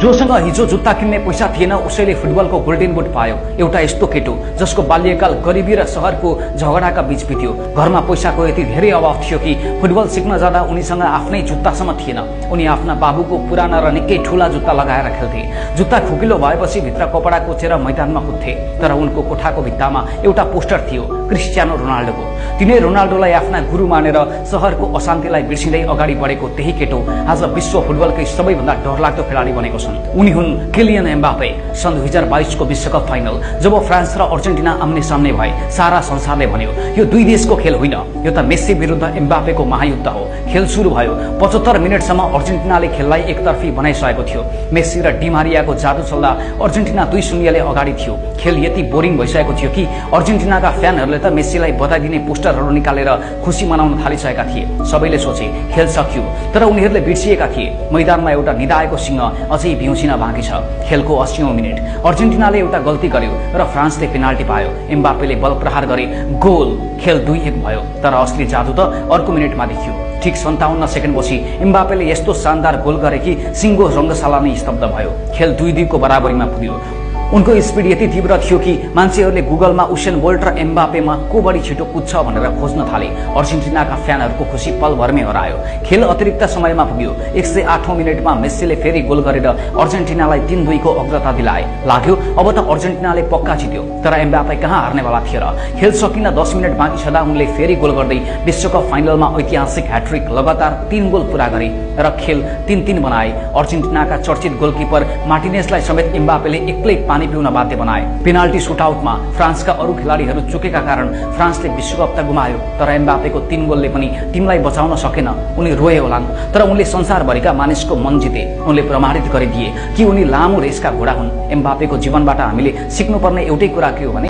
जोसँग हिजो जुत्ता किन्ने पैसा थिएन उसैले फुटबलको गोल्डन बुट पायो। एउटा यस्तो केटो जसको बाल्यकाल गरिबी र शहरको झगडाका बीच बित्यो। घरमा पैसाको यति धेरै अभाव थियो कि फुटबल सिक्न जाँदा उनीसँग आफ्नै जुत्तासम्म थिएन। उनी आफ्ना बाबुको पुराना र निकै ठूला जुत्ता लगाएर खेल्थे। जुत्ता खुकिलो भएपछि भित्र कपडा कोचेर मैदानमा कुद्थे। तर उनको कोठाको भित्तामा एउटा पोस्टर थियो, क्रिस्टियानो रोनाल्डोको। तिनै रोनाल्डोलाई आफ्ना गुरु मानेर शहरको अशान्तिलाई बिर्सिँदै अगाडि बढेको त्यही केटो आज विश्व फुटबलकै सबैभन्दा डरलाग्दो खेलाडी बनेको छन्। उनी हुन् किलियन एम्बापे। सन् 2022 को विश्वकप फाइनल जब फ्रान्स र अर्जेन्टिना आम्ने सामने भए सारा संसारले भन्यो यो दुई देशको खेल होइन, यो त मेस्सी विरुद्ध एम्बापेको महायुद्ध हो। खेल सुरु भयो। 75 मिनेटसम्म अर्जेन्टिनाले खेललाई एकतर्फी बनाइसकेको थियो। मेस्सी र डिमारियाको जादु चल्दा अर्जेन्टिना 2-0 ले अगाडि थियो। खेल यति बोरिङ भइसकेको थियो कि अर्जेन्टिनाका फ्यानहरूले त मेस्सीलाई बधाई दिने पोस्टरहरू निकालेर खुसी मनाउन थालिसकेका थिए। सबैले सोचे खेल सकियो, तर उनीहरूले बिर्सिएका थिए मैदानमा एउटा निदाएको सिंह अझै बिउसिन बाँकी छ। खेलको 80औं मिनेट अर्जेन्टिनाले एउटा गल्ती गर्यो र फ्रान्सले पेनाल्टी पायो। एम्बापेले बल प्रहार गरे, गोल। खेल 2-1 भयो। तर असली जादु त अर्को मिनेटमा देखियो। ठीक 57 सेकेन्डपछि एम्बापेले यस्तो शानदार गोल गरे कि सिङ्गो रङ्गशाला नै स्तब्ध भयो। खेल 2-2 को बराबरीमा पुग्यो। उनको स्पिड यति तीव्र थियो कि मान्छेहरूले गुगलमा उसेन बोल्ट र एम्बापेमा को बढी छिटो कुद्छ भनेर खोज्न थाले। अर्जेन्टिनाका फ्यानहरूको खुसी पलभरमै हरायो। खेल अतिरिक्त समयमा पुग्यो। 108औं मिनेटमा मेस्सीले फेरि गोल गरेर अर्जेन्टिनालाई 3-2 को अग्रता दिलाए। लाग्यो अब त अर्जेन्टिनाले पक्का जित्यो, तर एम्बापे कहाँ हार्नेवाला थिए र। खेल सकिन 10 मिनेट बाँकी छँदा उनले फेरि गोल गर्दै विश्वकप फाइनलमा ऐतिहासिक ह्याट्रिक लगातार 3 गोल पूरा गरे र खेल 3-3 बनाए। अर्जेन्टिनाका चर्चित गोलकिपर मार्टिनेजलाई समेत एम्बापेले एक्लै पानी पिउन बाध्य बनाए। पेनाल्टी सुटआउटमा फ्रान्सका अरू खेलाडीहरू चुकेका कारण फ्रान्सले विश्वकप त गुमायो, तर एम्बापेको 3 गोलले पनि टिमलाई बचाउन सकेन। उनी रोए होलान्, तर उनले संसारभरिका मानिसको मन जिते। उनले प्रमाणित गरिदिए कि उनी लामो रेसका घोडा हुन्। एम्बापेको जीवनबाट हामीले सिक्नुपर्ने एउटै कुरा के हो भने